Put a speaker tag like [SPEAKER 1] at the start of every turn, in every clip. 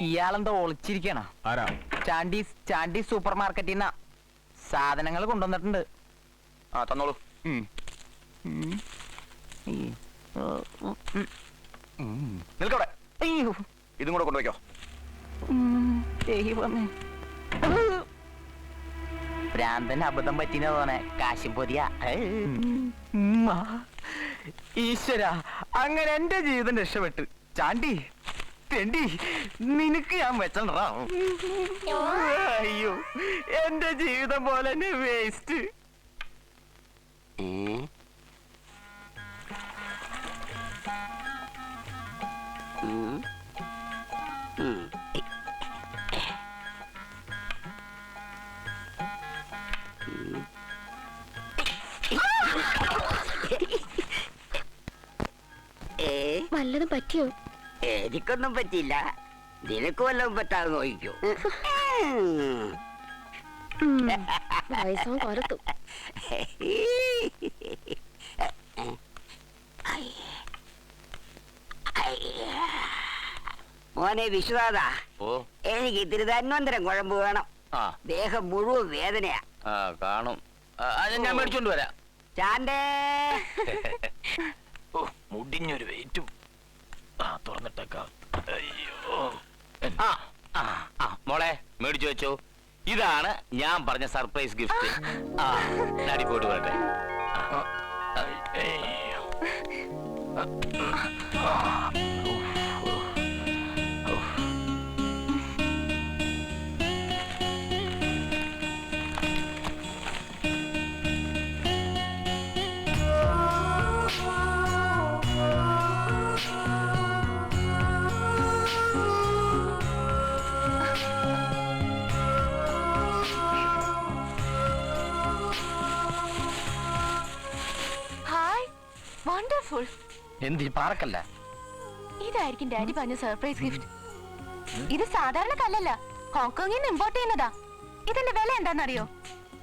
[SPEAKER 1] ഇയാളെന്തോ ഒളിച്ചിരിക്കണ?
[SPEAKER 2] ആരാ?
[SPEAKER 1] ചാണ്ടി സൂപ്പർ മാർക്കറ്റിൽ നിന്നാ സാധനങ്ങൾ കൊണ്ടുവന്നിട്ടുണ്ട്.
[SPEAKER 2] ആ തന്നോളൂ. നിൽക്കവിടെ.
[SPEAKER 1] അയ്യോ,
[SPEAKER 2] ഇതും കൂടെ കൊണ്ടുവയ്ക്കോ.
[SPEAKER 1] ഭ്രാന്തന് അബദ്ധം പറ്റിയെന്ന് തോന്നെ. കാശും പൊതിയ. ഈശ്വര, അങ്ങനെ എന്റെ ജീവിതം രക്ഷപ്പെട്ടു. ചാണ്ടി തെണ്ടി, നിനക്ക് ഞാൻ വെച്ചണ്ടാ. അയ്യോ, എന്റെ ജീവിതം പോലെ തന്നെ വേസ്റ്റ്.
[SPEAKER 3] വല്ലതും പറ്റിയോ?
[SPEAKER 4] എനിക്കൊന്നും പറ്റിയില്ല. നിനക്ക് വല്ലതും പറ്റാതെ നോക്കിക്കോ.
[SPEAKER 3] വയസ്സോ കൊരത്തു.
[SPEAKER 4] മോനെ വിശ്വാദ,
[SPEAKER 5] ഓ,
[SPEAKER 4] എനിക്ക് ഇത്തിരി ധന്വന്തരം കുഴമ്പ് വേണം.
[SPEAKER 5] ആ
[SPEAKER 4] ദേഹം മുഴുവൻ വേദനയാ.
[SPEAKER 5] ആ കാണും. ഞാൻ മേടിച്ചോണ്ട് വരാം.
[SPEAKER 4] ചാണ്ടേ,
[SPEAKER 5] ഓ, മുടിഞ്ഞൊരു വെയിറ്റും. തുറന്നിട്ടേക്കാം. അയ്യോ. മോളെ മേടിച്ചു വെച്ചോ. ഇതാണ് ഞാൻ പറഞ്ഞ സർപ്രൈസ് ഗിഫ്റ്റ്. ഡാഡി പോയിട്ട് വരട്ടെ.
[SPEAKER 3] വണ്ടർഫുൾ.
[SPEAKER 1] എന്തി പാറക്കല്ല?
[SPEAKER 3] ഇതായിരിക്കും ഡാഡി പറഞ്ഞ സർപ്രൈസ് ഗിഫ്റ്റ്. ഇത് സാധാരണ കല്ലല്ല, ഹോങ്കോങ്ങിൽ നിന്ന് ഇമ്പോർട്ട് ചെയ്യുന്നതാ. ഇതിന്റെ വില എന്താണെന്നറിയോ?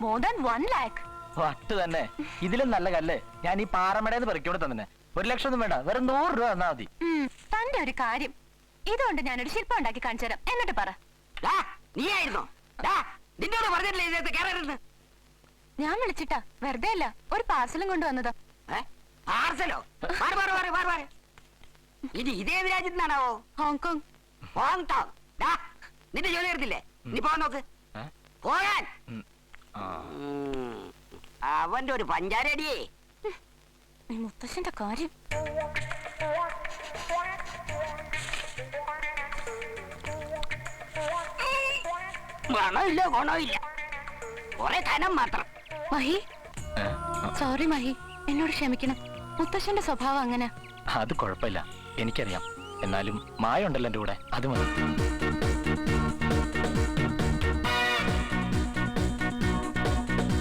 [SPEAKER 3] More than 1 lakh.
[SPEAKER 1] വട്ട് തന്നെ. ഇതിലും നല്ല കല്ല് ഞാൻ ഈ പാറമടയെന്ന് പെറുക്കിയോടെ തന്നെ. 1 ലക്ഷം ഒന്നും വേണ്ട, വെറും 100 രൂപ തന്നാ മതി.
[SPEAKER 3] തന്റെ ഒരു കാര്യം, ഇതുകൊണ്ട് ഞാനൊരു ശില്പം ഉണ്ടാക്കി കാണിച്ചു തരാം. എന്നിട്ട് പറ.
[SPEAKER 4] നീയായിരുന്നോ? നിന്നോട് പറഞ്ഞിട്ടില്ലേ ഇതിനകത്ത് കയറരുത്?
[SPEAKER 3] ഞാൻ വിളിച്ചിട്ടാ, വെറുതെ അല്ല, ഒരു പാർസലും കൊണ്ടുവന്നതാ.
[SPEAKER 4] പാർസലോ? ഇനി ഇതേത് രാജ്യത്ത് നിന്നാണാവോ?
[SPEAKER 3] ഹോങ്കോങ്.
[SPEAKER 4] ഹോങ്കോങ്? നിന്റെ ജോലി എടുത്തില്ലേ? നീ പോകാൻ നോക്ക്. പോകാൻ. അവന്റെ ഒരു പഞ്ചാരടിയേ.
[SPEAKER 3] ഈ മുത്തശ്ശന്റെ കാര്യം.
[SPEAKER 4] ഗുണമില്ല, ഗുണമില്ല, കുറെ ധനം മാത്രം.
[SPEAKER 3] മഹി, സോറി മഹി, എന്നോട് ക്ഷമിക്കണം. മുത്തശ്ശന്റെ സ്വഭാവം അങ്ങനെ.
[SPEAKER 1] അത് കുഴപ്പമില്ല, എനിക്കറിയാം. എന്നാലും മായ ഉണ്ടല്ലോ എന്റെ കൂടെ, അത് മതി.